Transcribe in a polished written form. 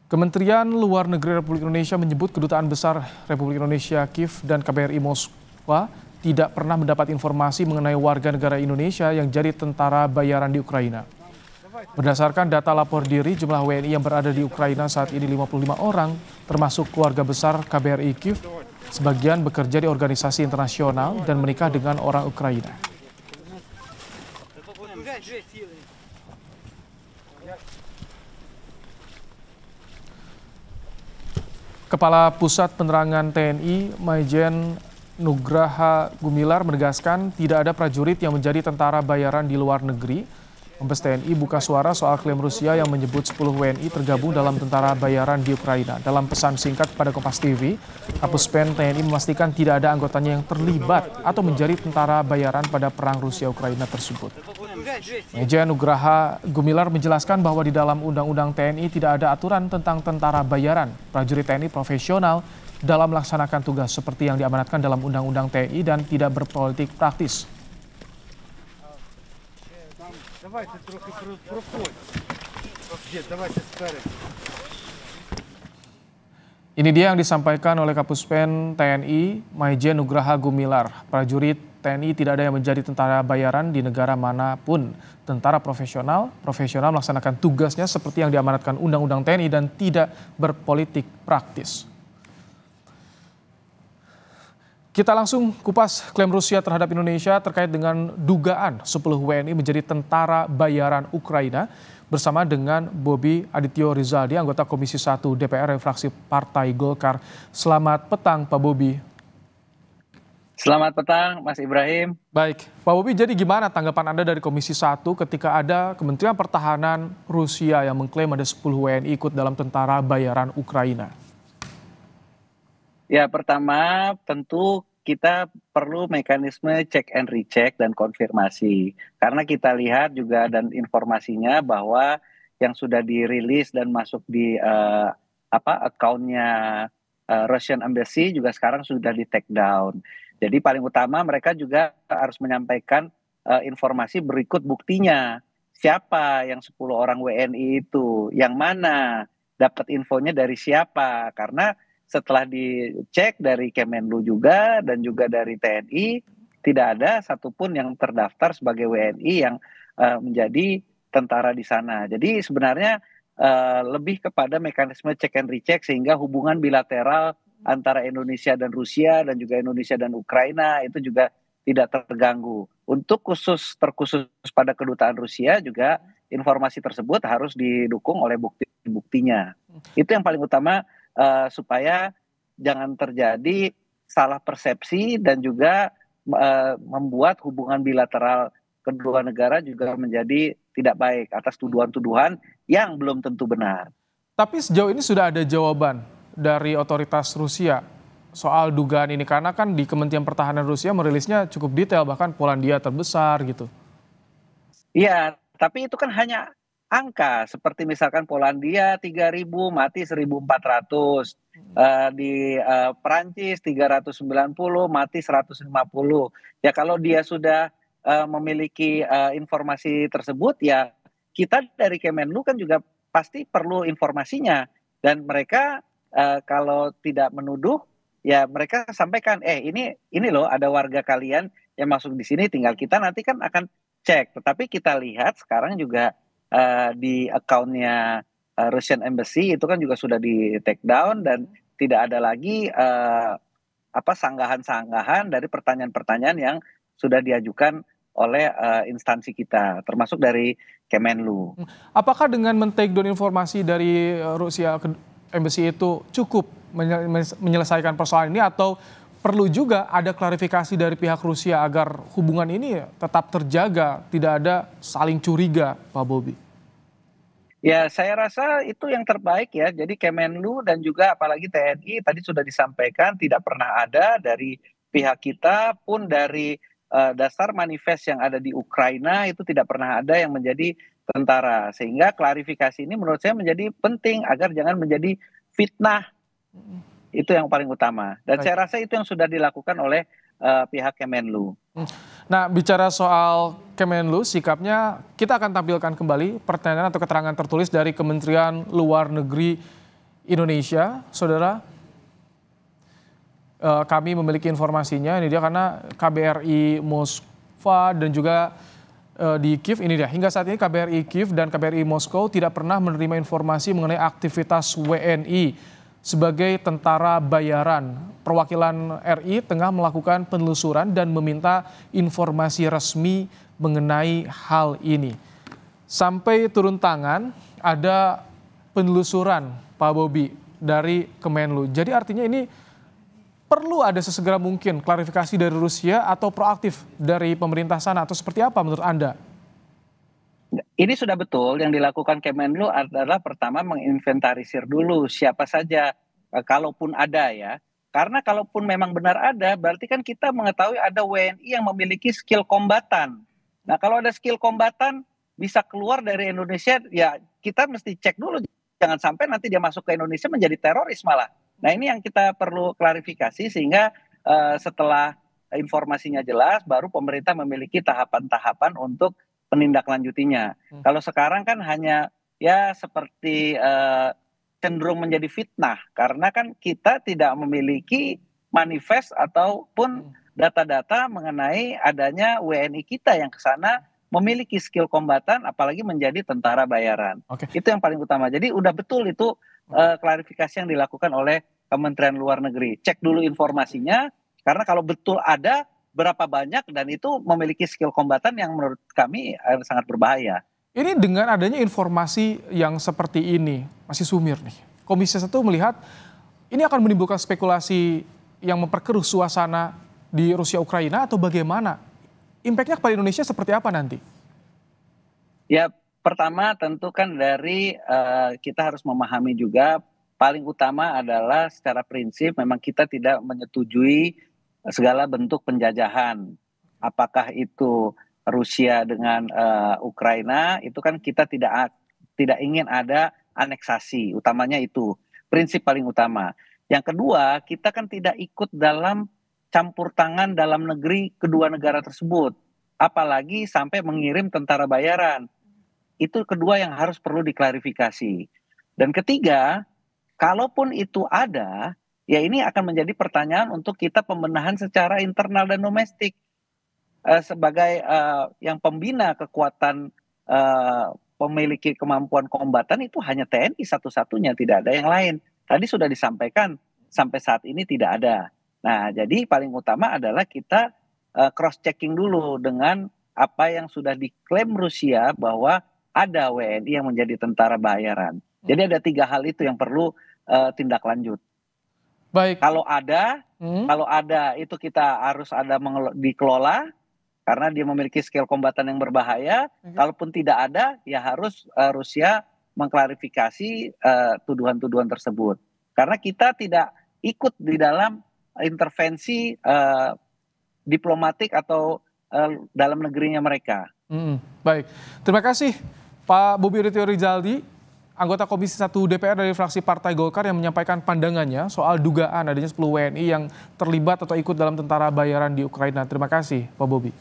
Kementerian Luar Negeri Republik Indonesia menyebut Kedutaan Besar Republik Indonesia Kiev dan KBRI Moskwa tidak pernah mendapat informasi mengenai warga negara Indonesia yang jadi tentara bayaran di Ukraina. Berdasarkan data lapor diri, jumlah WNI yang berada di Ukraina saat ini 55 orang, termasuk keluarga besar KBRI Kiev, sebagian bekerja di organisasi internasional dan menikah dengan orang Ukraina. Kepala Pusat Penerangan TNI, Maijen Nugraha Gumilar menegaskan tidak ada prajurit yang menjadi tentara bayaran di luar negeri. Mabes TNI buka suara soal klaim Rusia yang menyebut 10 WNI tergabung dalam tentara bayaran di Ukraina. Dalam pesan singkat pada Kompas TV, Kapus Pen TNI memastikan tidak ada anggotanya yang terlibat atau menjadi tentara bayaran pada perang Rusia-Ukraina tersebut. Maijen Nugraha Gumilar menjelaskan bahwa di dalam Undang-Undang TNI tidak ada aturan tentang tentara bayaran. Prajurit TNI profesional dalam melaksanakan tugas seperti yang diamanatkan dalam Undang-Undang TNI dan tidak berpolitik praktis. Ini dia yang disampaikan oleh Kapus Pen TNI, Maijen Nugraha Gumilar. Prajurit TNI tidak ada yang menjadi tentara bayaran di negara manapun. Tentara profesional melaksanakan tugasnya seperti yang diamanatkan Undang-Undang TNI dan tidak berpolitik praktis. Kita langsung kupas klaim Rusia terhadap Indonesia terkait dengan dugaan 10 WNI menjadi tentara bayaran Ukraina bersama dengan Bobi Adityo Rizaldi, anggota Komisi 1 DPR dari fraksi Partai Golkar. Selamat petang Pak Bobi. Selamat petang Mas Ibrahim. Baik, Pak Bobi, jadi gimana tanggapan Anda dari Komisi 1 ketika ada Kementerian Pertahanan Rusia yang mengklaim ada 10 WNI ikut dalam tentara bayaran Ukraina? Ya, pertama tentu kita perlu mekanisme cek and recheck dan konfirmasi. Karena kita lihat juga dan informasinya bahwa yang sudah dirilis dan masuk di account-nya Russian Embassy juga sekarang sudah di take down. Jadi paling utama mereka juga harus menyampaikan informasi berikut buktinya. Siapa yang 10 orang WNI itu? Yang mana? Dapat infonya dari siapa? Karena setelah dicek dari Kemenlu juga dan juga dari TNI, tidak ada satupun yang terdaftar sebagai WNI yang menjadi tentara di sana. Jadi sebenarnya lebih kepada mekanisme check and recheck sehingga hubungan bilateral antara Indonesia dan Rusia dan juga Indonesia dan Ukraina itu juga tidak terganggu. Untuk terkhusus pada kedutaan Rusia juga informasi tersebut harus didukung oleh bukti-buktinya. Itu yang paling utama supaya jangan terjadi salah persepsi dan juga membuat hubungan bilateral kedua negara juga menjadi tidak baik atas tuduhan-tuduhan yang belum tentu benar. Tapi sejauh ini sudah ada jawaban dari otoritas Rusia soal dugaan ini, karena kan di Kementerian Pertahanan Rusia merilisnya cukup detail, bahkan Polandia terbesar gitu. Iya, tapi itu kan hanya angka, seperti misalkan Polandia 3.000 mati 1.400, di Perancis 390 mati 150. Ya kalau dia sudah memiliki informasi tersebut, ya kita dari Kemenlu kan juga pasti perlu informasinya, dan mereka kalau tidak menuduh ya mereka sampaikan ini loh ada warga kalian yang masuk di sini, tinggal kita nanti kan akan cek. Tetapi kita lihat sekarang juga di account-nya Russian Embassy itu kan juga sudah di take down dan tidak ada lagi sanggahan-sanggahan dari pertanyaan-pertanyaan yang sudah diajukan oleh instansi kita, termasuk dari Kemenlu. Apakah dengan men-take down informasi dari Rusia Embassy itu cukup menyelesaikan persoalan ini, atau perlu juga ada klarifikasi dari pihak Rusia agar hubungan ini tetap terjaga, tidak ada saling curiga, Pak Bobi? Ya, saya rasa itu yang terbaik ya. Jadi Kemenlu dan juga apalagi TNI tadi sudah disampaikan tidak pernah ada dari pihak kita pun dari dasar manifest yang ada di Ukraina itu tidak pernah ada yang menjadi tentara. Sehingga klarifikasi ini menurut saya menjadi penting agar jangan menjadi fitnah. Itu yang paling utama. Dan saya rasa itu yang sudah dilakukan oleh pihak Kemenlu. Nah, bicara soal Kemenlu, sikapnya kita akan tampilkan kembali pertanyaan atau keterangan tertulis dari Kementerian Luar Negeri Indonesia, saudara. Kami memiliki informasinya, ini dia, karena KBRI Moskwa dan juga di Kiev, ini dia. Hingga saat ini KBRI Kiev dan KBRI Moskow tidak pernah menerima informasi mengenai aktivitas WNI sebagai tentara bayaran. Perwakilan RI tengah melakukan penelusuran dan meminta informasi resmi mengenai hal ini. Sampai turun tangan ada penelusuran, Pak Bobi, dari Kemenlu. Jadi artinya ini perlu ada sesegera mungkin klarifikasi dari Rusia atau proaktif dari pemerintah sana, atau seperti apa menurut Anda? Ini sudah betul yang dilakukan Kemenlu adalah pertama menginventarisir dulu siapa saja, kalaupun ada ya. Karena kalaupun memang benar ada, berarti kan kita mengetahui ada WNI yang memiliki skill kombatan. Nah, kalau ada skill kombatan bisa keluar dari Indonesia, ya kita mesti cek dulu. Jangan sampai nanti dia masuk ke Indonesia menjadi teroris malah. Nah, ini yang kita perlu klarifikasi sehingga setelah informasinya jelas, baru pemerintah memiliki tahapan-tahapan untuk penindaklanjutinya. Kalau sekarang kan hanya ya seperti cenderung menjadi fitnah, karena kan kita tidak memiliki manifest ataupun data-data mengenai adanya WNI kita yang ke sana memiliki skill kombatan, apalagi menjadi tentara bayaran. Oke. Itu yang paling utama. Jadi udah betul itu klarifikasi yang dilakukan oleh Kementerian Luar Negeri. Cek dulu informasinya, karena kalau betul ada berapa banyak dan itu memiliki skill kombatan yang menurut kami sangat berbahaya. Ini dengan adanya informasi yang seperti ini, masih Sumir nih, Komisi 1 melihat ini akan menimbulkan spekulasi yang memperkeruh suasana di Rusia Ukraina atau bagaimana? Impact-nya kepada Indonesia seperti apa nanti? Ya, pertama tentu kan dari kita harus memahami juga, paling utama adalah secara prinsip memang kita tidak menyetujui segala bentuk penjajahan. Apakah itu Rusia dengan Ukraina, itu kan kita tidak ingin ada aneksasi, utamanya itu. Prinsip paling utama. Yang kedua, kita kan tidak ikut dalam campur tangan dalam negeri kedua negara tersebut. Apalagi sampai mengirim tentara bayaran. Itu kedua yang harus perlu diklarifikasi. Dan ketiga, kalaupun itu ada, ya ini akan menjadi pertanyaan untuk kita pembenahan secara internal dan domestik. Sebagai yang pembina kekuatan memiliki kemampuan kombatan itu hanya TNI satu-satunya, tidak ada yang lain. Tadi sudah disampaikan, sampai saat ini tidak ada. Nah, jadi paling utama adalah kita cross-checking dulu dengan apa yang sudah diklaim Rusia bahwa ada WNI yang menjadi tentara bayaran. Jadi ada 3 hal itu yang perlu tindak lanjut. Baik. Kalau ada itu kita harus ada dikelola karena dia memiliki skill kombatan yang berbahaya. Kalaupun tidak ada, ya harus Rusia mengklarifikasi tuduhan-tuduhan tersebut. Karena kita tidak ikut di dalam intervensi diplomatik atau dalam negerinya mereka. Baik, terima kasih Pak Bobi Rizaldi, anggota Komisi 1 DPR dari fraksi Partai Golkar yang menyampaikan pandangannya soal dugaan adanya 10 WNI yang terlibat atau ikut dalam tentara bayaran di Ukraina. Terima kasih Pak Bobi.